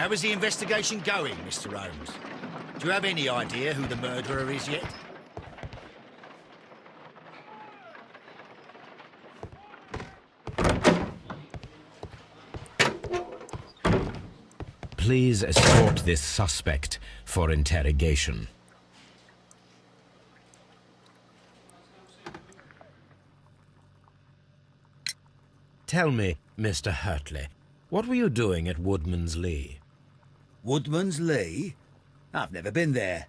How is the investigation going, Mr. Holmes? Do you have any idea who the murderer is yet? Please escort this suspect for interrogation. Tell me, Mr. Hurtley, what were you doing at Woodman's Lee? Woodman's Lee? I've never been there.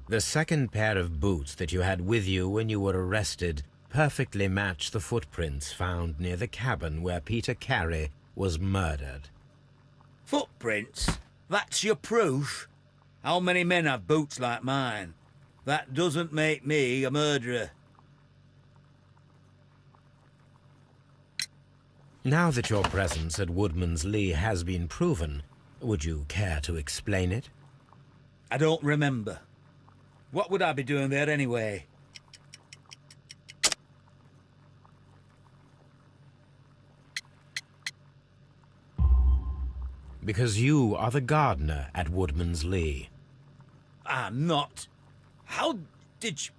The second pair of boots that you had with you when you were arrested perfectly match the footprints found near the cabin where Peter Carey was murdered. Footprints? That's your proof? How many men have boots like mine? That doesn't make me a murderer. Now that your presence at Woodman's Lee has been proven, would you care to explain it? I don't remember. What would I be doing there anyway? Because you are the gardener at Woodman's Lee. I'm not. How did you...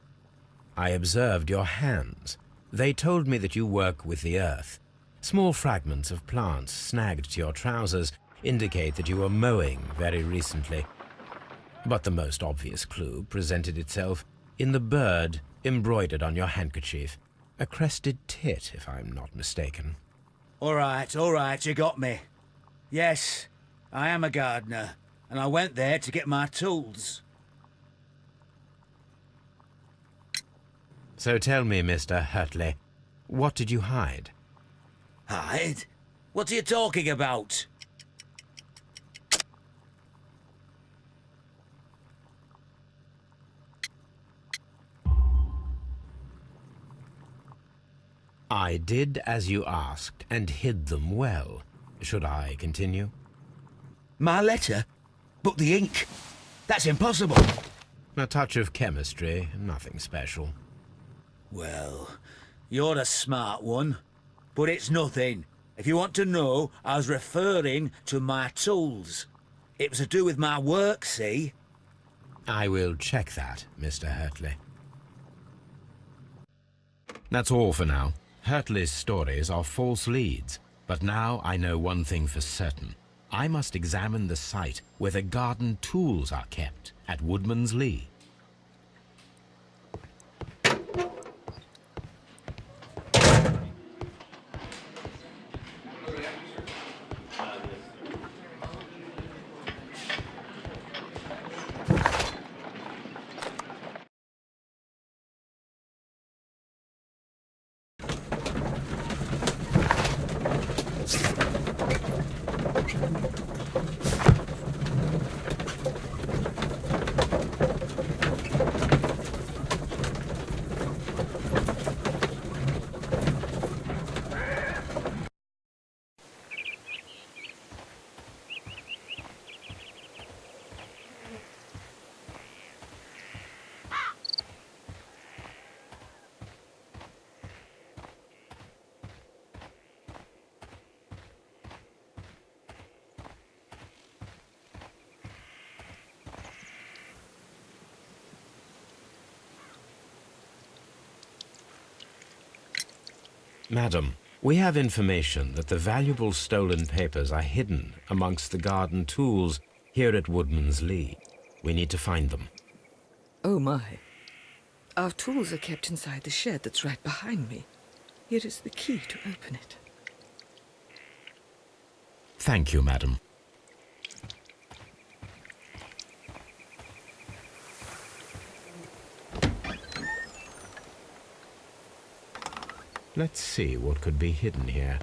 I observed your hands. They told me that you work with the earth. Small fragments of plants snagged to your trousers indicate that you were mowing very recently. But the most obvious clue presented itself in the bird embroidered on your handkerchief. A crested tit, if I'm not mistaken. All right, you got me. Yes, I am a gardener, and I went there to get my tools. So tell me, Mr. Hurtley, what did you hide? Hide? What are you talking about? I did as you asked, and hid them well. Should I continue? My letter? But the ink? That's impossible. A touch of chemistry, nothing special. Well, you're a smart one. But it's nothing. If you want to know, I was referring to my tools. It was to do with my work, see? I will check that, Mr. Hurtley. That's all for now. Hurtley's stories are false leads, but now I know one thing for certain. I must examine the site where the garden tools are kept at Woodman's Lee. Madam, we have information that the valuable stolen papers are hidden amongst the garden tools here at Woodman's Lee. We need to find them. Oh my. Our tools are kept inside the shed that's right behind me. Here is the key to open it. Thank you, madam. Let's see what could be hidden here.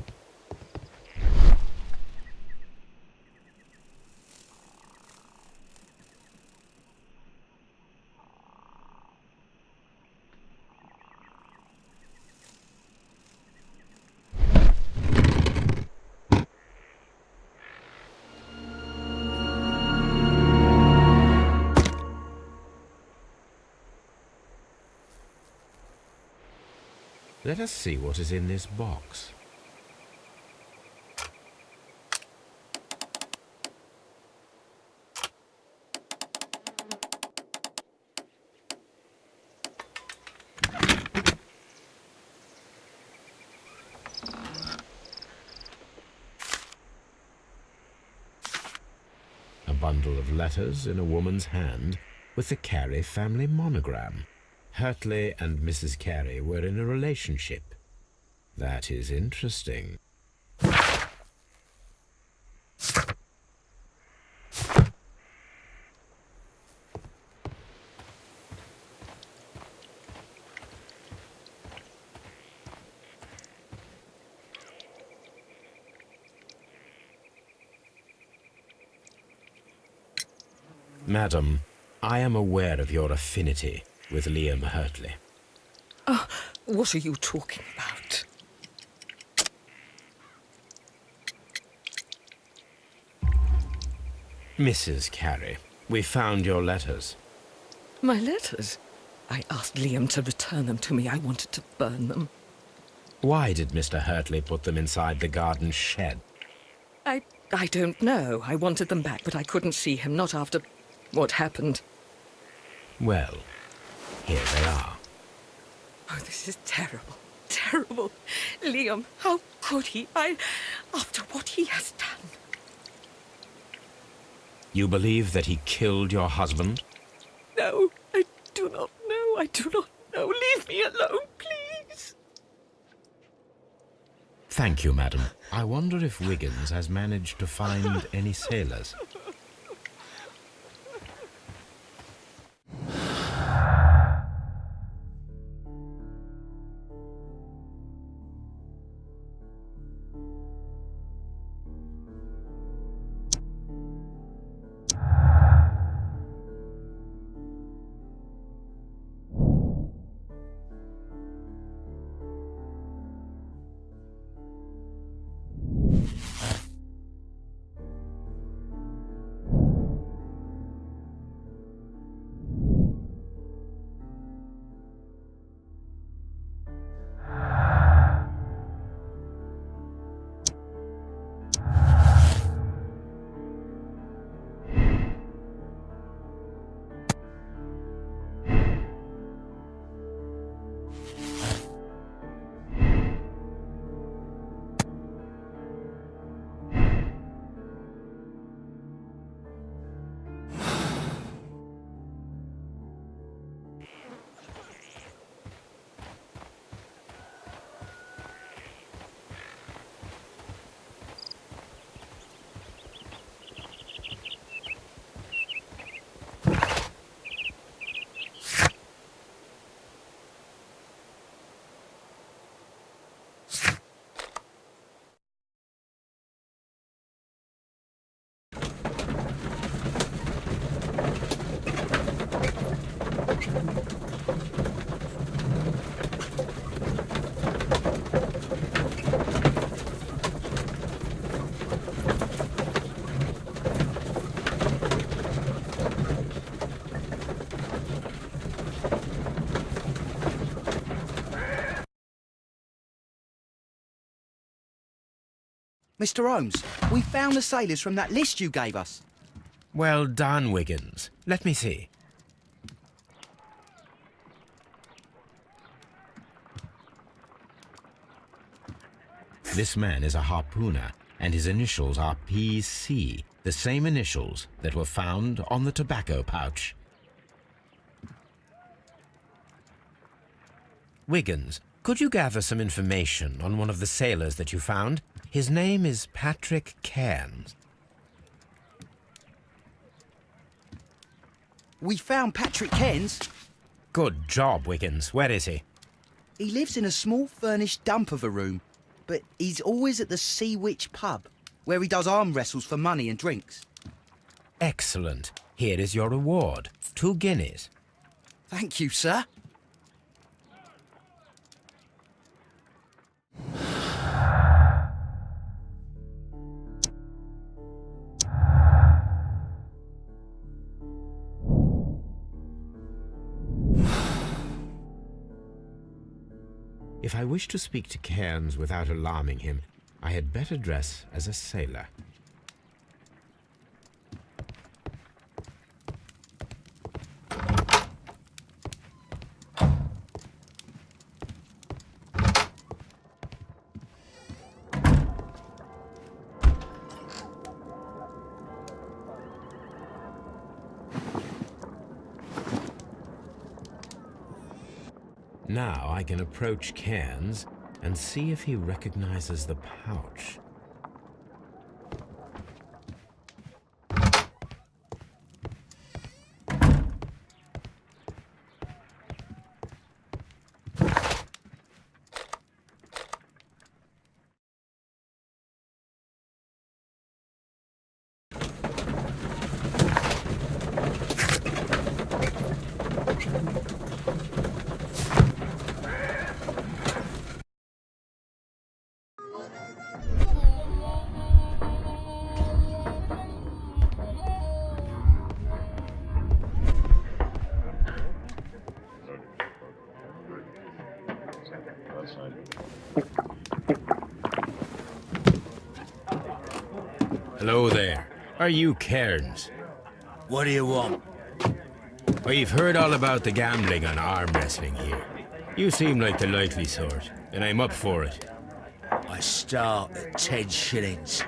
Let us see what is in this box. A bundle of letters in a woman's hand with the Carey family monogram. Hurtley and Mrs. Carey were in a relationship. That is interesting. Madam, I am aware of your affinity with Liam Hurtley. Oh, what are you talking about? Mrs. Carey, we found your letters. My letters? I asked Liam to return them to me. I wanted to burn them. Why did Mr. Hurtley put them inside the garden shed? I don't know. I wanted them back, but I couldn't see him, not after what happened. Well, here they are. Oh, this is terrible. Terrible. Liam, how could he? After what he has done. You believe that he killed your husband? No, I do not know. I do not know. Leave me alone, please. Thank you, madam. I wonder if Wiggins has managed to find any sailors. Mr. Holmes, we found the sailors from that list you gave us. Well done, Wiggins. Let me see. This man is a harpooner, and his initials are PC, the same initials that were found on the tobacco pouch. Wiggins, could you gather some information on one of the sailors that you found? His name is Patrick Cairns. We found Patrick Cairns. Good job, Wiggins. Where is he? He lives in a small furnished dump of a room, but he's always at the Sea Witch pub, where he does arm wrestles for money and drinks. Excellent. Here is your reward. 2 guineas. Thank you, sir. If I wish to speak to Cairns without alarming him, I had better dress as a sailor. Now I can approach Cairns and see if he recognizes the pouch. Hello there. Are you Cairns? What do you want? We've heard all about the gambling and arm wrestling here. You seem like the likely sort, and I'm up for it. I start at 10 shillings.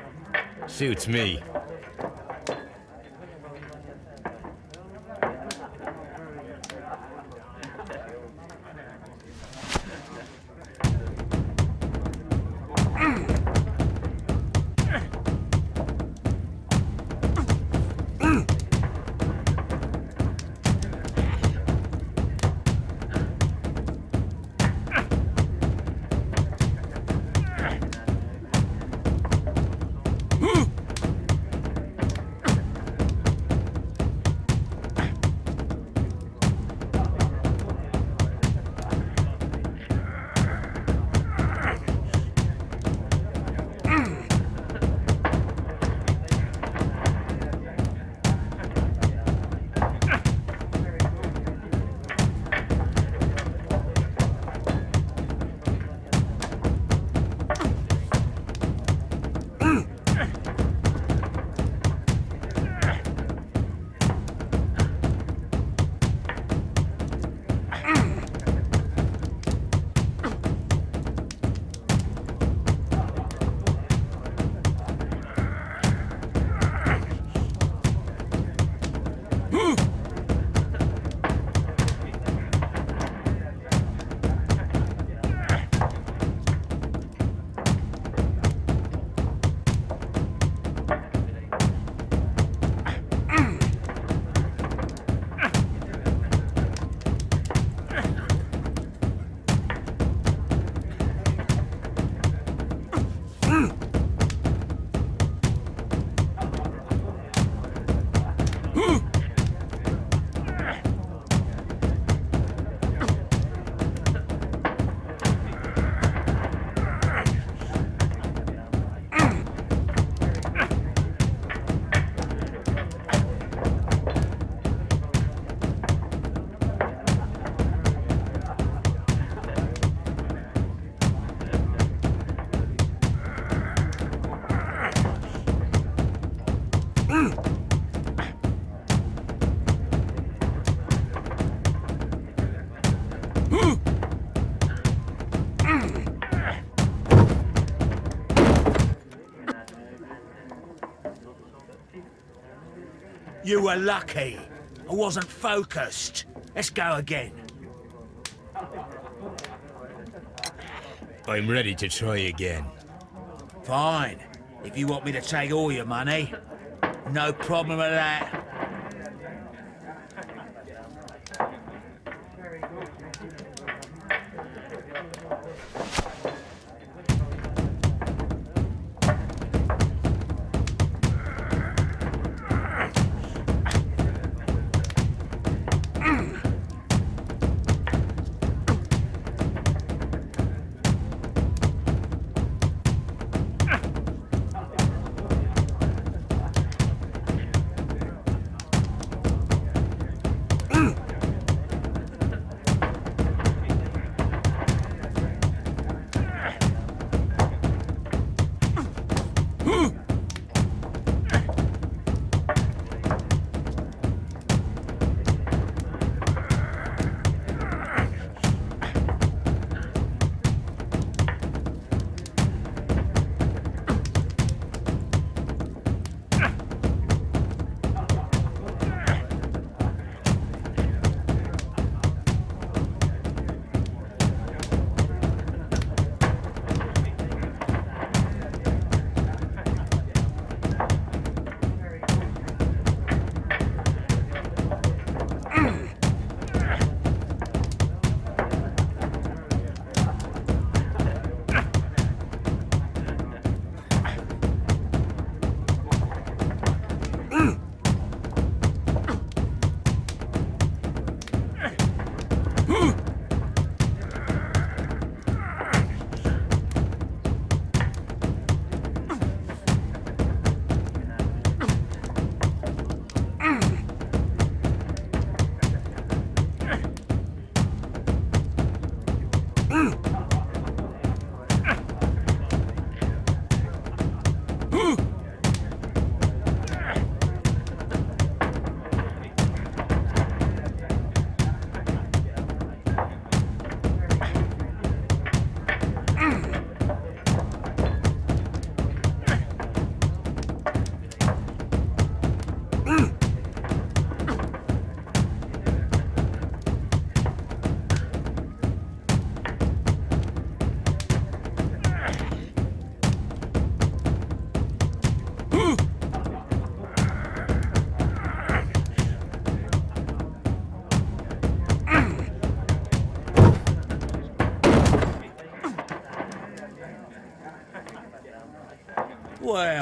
Suits me. You were lucky. I wasn't focused. Let's go again. I'm ready to try again. Fine. If you want me to take all your money, no problem with that.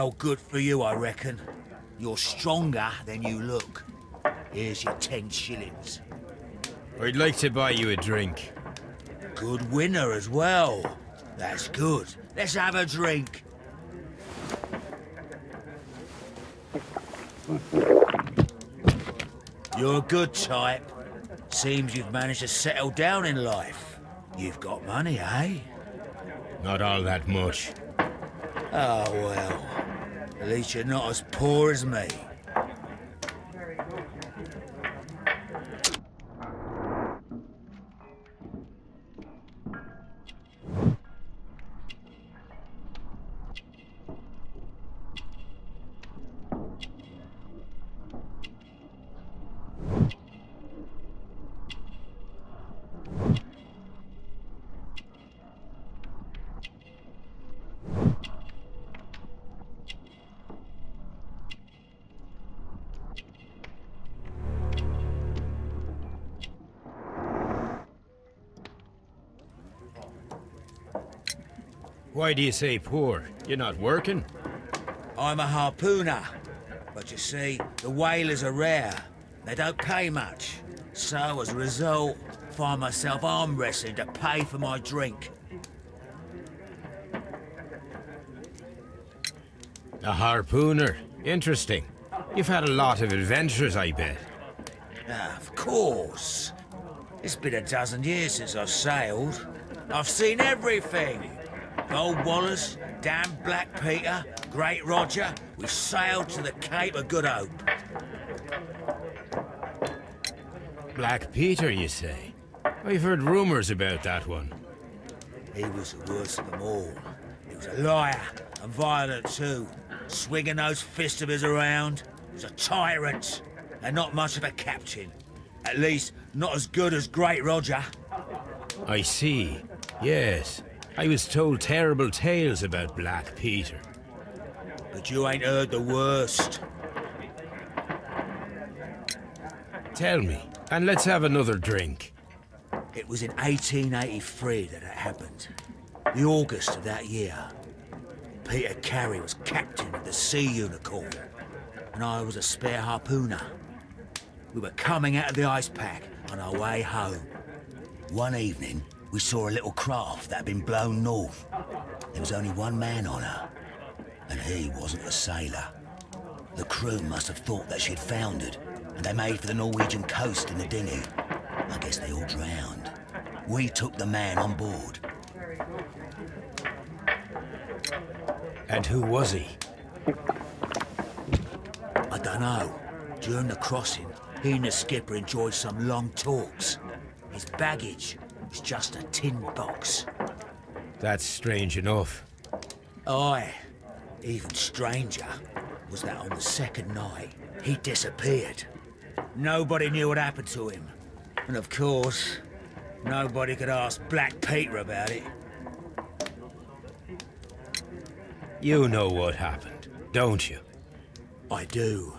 Well, good for you, I reckon. You're stronger than you look. Here's your 10 shillings. I'd like to buy you a drink. Good winner as well. That's good. Let's have a drink. You're a good type. Seems you've managed to settle down in life. You've got money, eh? Not all that much. Oh, well. At least you're not as poor as me. Why do you say poor? You're not working? I'm a harpooner. But you see, the whalers are rare. They don't pay much. So, as a result, find myself arm wrestling to pay for my drink. A harpooner. Interesting. You've had a lot of adventures, I bet. Of course. It's been a dozen years since I've sailed. I've seen everything. Gold Wallace, damned Black Peter, Great Roger. We sailed to the Cape of Good Hope. Black Peter, you say? I've heard rumors about that one. He was the worst of them all. He was a liar, and violent too. Swinging those fists of his around. He was a tyrant, and not much of a captain. At least, not as good as Great Roger. I see. Yes. I was told terrible tales about Black Peter. But you ain't heard the worst. Tell me, and let's have another drink. It was in 1883 that it happened. The August of that year. Peter Carey was captain of the Sea Unicorn, and I was a spare harpooner. We were coming out of the ice pack on our way home. One evening, we saw a little craft that had been blown north. There was only one man on her, and he wasn't a sailor. The crew must have thought that she'd foundered, and they made for the Norwegian coast in the dinghy. I guess they all drowned. We took the man on board. And who was he? I don't know. During the crossing, he and the skipper enjoyed some long talks. His baggage was just a tin box. That's strange enough. Aye. Even stranger was that on the second night, he disappeared. Nobody knew what happened to him. And of course, nobody could ask Black Peter about it. You know what happened, don't you? I do.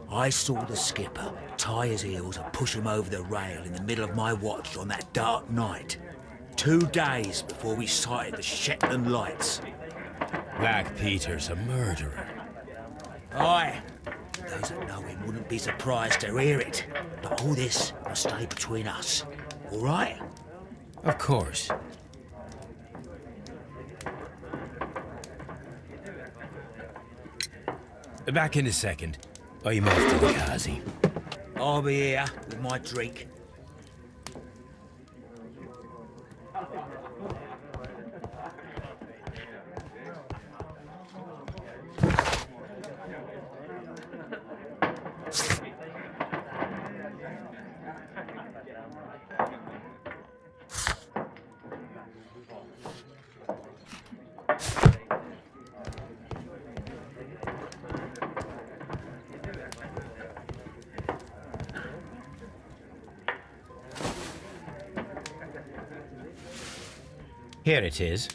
I saw the skipper tie his heels and push him over the rail in the middle of my watch on that dark night. 2 days before we sighted the Shetland lights. Black Peter's a murderer. Aye. Those that know him wouldn't be surprised to hear it. But all this must stay between us. All right? Of course. Back in a second. I'm off to the Kazi. I'll be here with my drink. Here it is.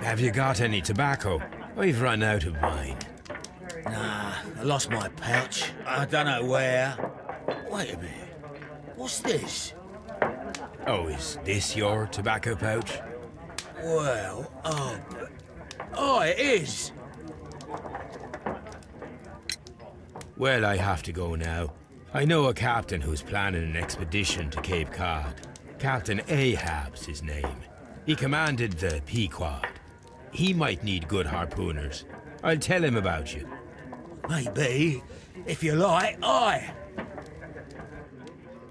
Have you got any tobacco? I've run out of mine. Nah, I lost my pouch. I don't know where. Wait a minute. What's this? Oh, is this your tobacco pouch? Well, oh, it is. Well, I have to go now. I know a captain who's planning an expedition to Cape Cod. Captain Ahab's his name. He commanded the Pequod. He might need good harpooners. I'll tell him about you. Maybe. If you like, aye.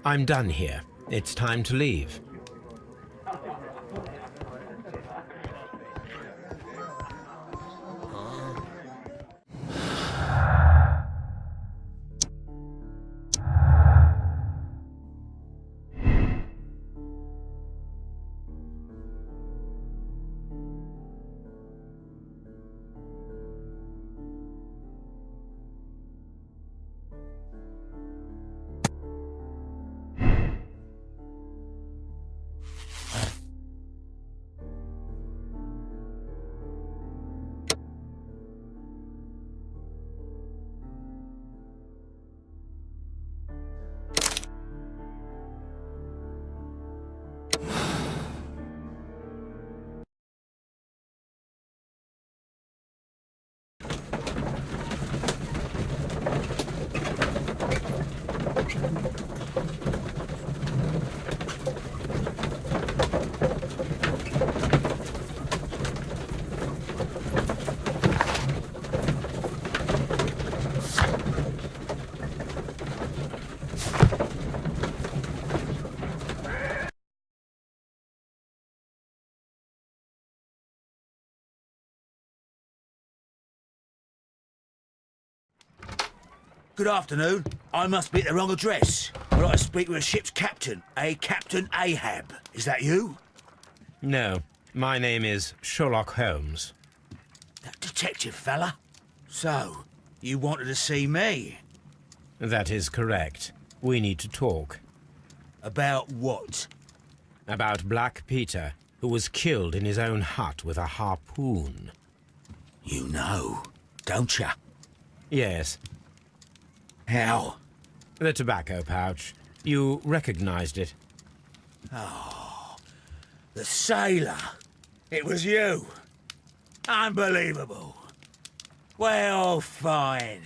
I'm done here. It's time to leave. Good afternoon. I must be at the wrong address. I'd like to speak with a ship's captain, a Captain Ahab. Is that you? No, my name is Sherlock Holmes. That detective fella? So, you wanted to see me? That is correct. We need to talk. About what? About Black Peter, who was killed in his own hut with a harpoon. You know, don't ya? Yes, How? the tobacco pouch. You recognized it. The sailor. It was you. Unbelievable. Well, fine.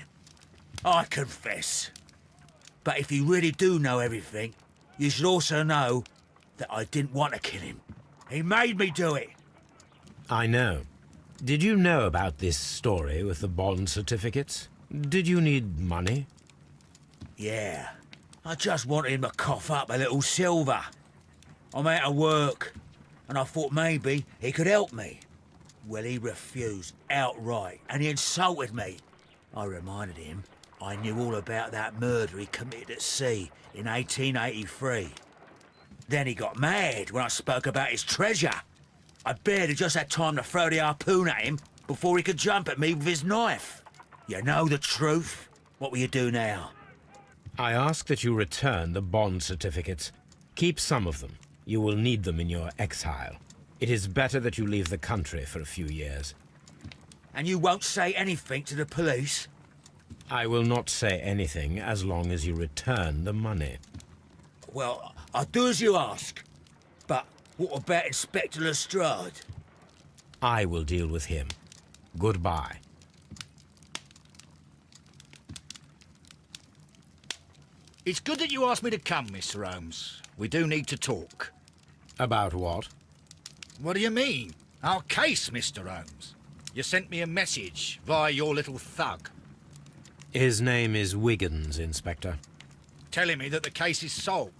I confess. But if you really do know everything, you should also know that I didn't want to kill him. He made me do it. I know. Did you know about this story with the bond certificates? Did you need money? Yeah. I just wanted him to cough up a little silver. I'm out of work, and I thought maybe he could help me. Well, he refused outright, and he insulted me. I reminded him I knew all about that murder he committed at sea in 1883. Then he got mad when I spoke about his treasure. I barely just had time to throw the harpoon at him before he could jump at me with his knife. You know the truth. What will you do now? I ask that you return the bond certificates. Keep some of them. You will need them in your exile. It is better that you leave the country for a few years. And you won't say anything to the police? I will not say anything as long as you return the money. Well, I'll do as you ask. But what about Inspector Lestrade? I will deal with him. Goodbye. It's good that you asked me to come, Mr. Holmes. We do need to talk. About what? What do you mean? Our case, Mr. Holmes. You sent me a message via your little thug, His name is Wiggins, Inspector. telling me that the case is solved.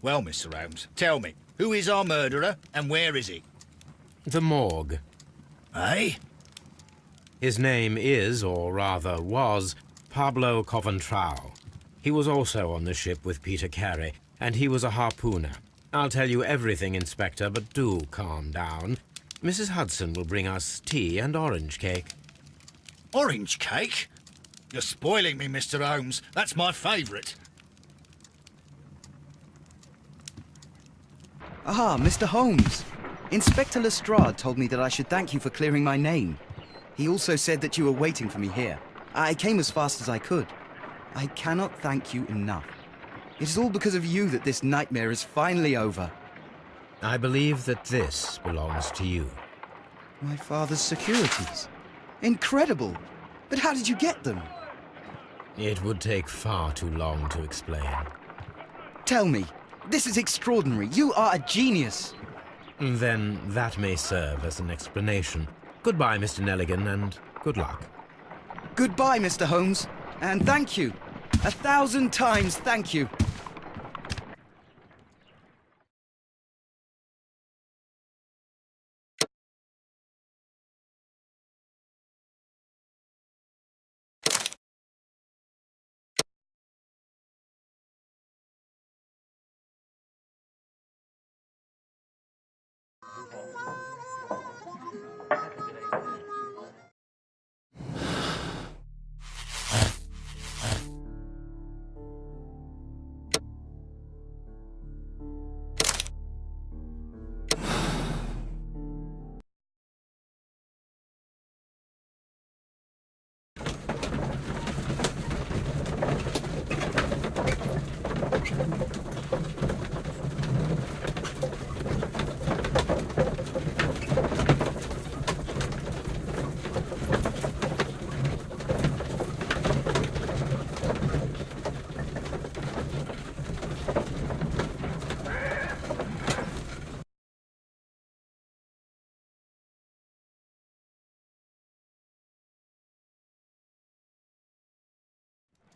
Well, Mr. Holmes, tell me, who is our murderer and where is he? The morgue. Eh? His name is, or rather was, Pablo Coventrao. He was also on the ship with Peter Carey, and he was a harpooner. I'll tell you everything, Inspector, but do calm down. Mrs. Hudson will bring us tea and orange cake. Orange cake? You're spoiling me, Mr. Holmes. That's my favourite. Ah, Mr. Holmes. Inspector Lestrade told me that I should thank you for clearing my name. He also said that you were waiting for me here. I came as fast as I could. I cannot thank you enough. It is all because of you that this nightmare is finally over. I believe that this belongs to you. My father's securities. Incredible! But how did you get them? It would take far too long to explain. Tell me. This is extraordinary. You are a genius. Then that may serve as an explanation. Goodbye, Mr. Nelligan, and good luck. Goodbye, Mr. Holmes. And thank you. 1,000 times thank you.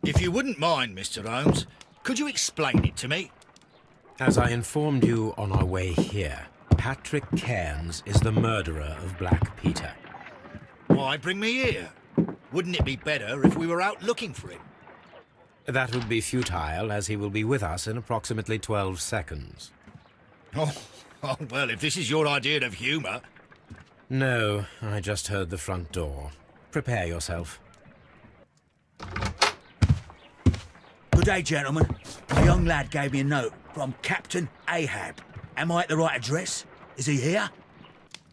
If you wouldn't mind, Mr. Holmes, could you explain it to me? As I informed you on our way here, Patrick Cairns is the murderer of Black Peter. Why bring me here? Wouldn't it be better if we were out looking for him? That would be futile, as he will be with us in approximately 12 seconds. Oh, well, if this is your idea of humour... No, I just heard the front door. Prepare yourself. Good day, gentlemen. A young lad gave me a note from Captain Ahab. Am I at the right address? Is he here?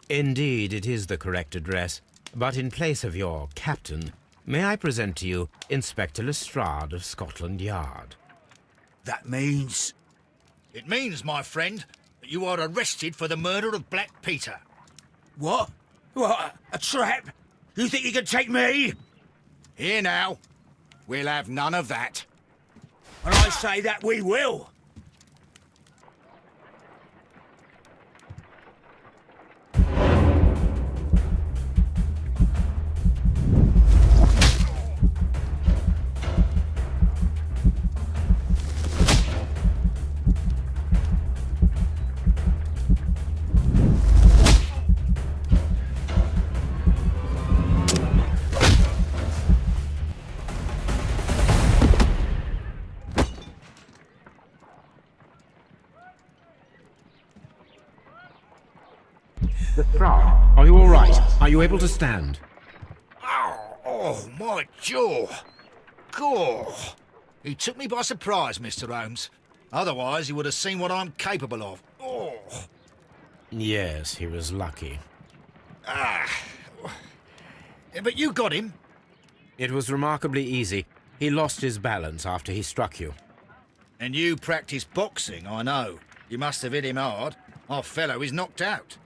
Indeed, it is the correct address. But in place of your captain, may I present to you Inspector Lestrade of Scotland Yard? That means... It means, my friend, that you are arrested for the murder of Black Peter. What? What? A trap? You think you can take me? Here now. We'll have none of that. And I say that we will. Lestrade, are you all right? Are you able to stand? Oh, my jaw. Gore. He took me by surprise, Mr. Holmes. Otherwise, he would have seen what I'm capable of. Oh. Yes, he was lucky. But you got him. It was remarkably easy. He lost his balance after he struck you. And you practice boxing, I know. You must have hit him hard. Our fellow is knocked out.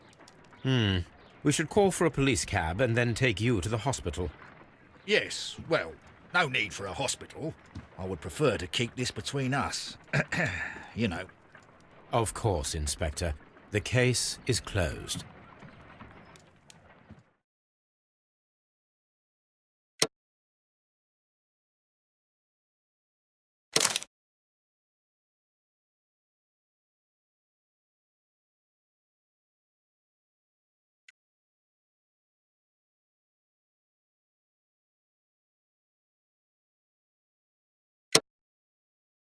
We should call for a police cab and then take you to the hospital. Yes, well, no need for a hospital. I would prefer to keep this between us. You know. Of course, Inspector. The case is closed.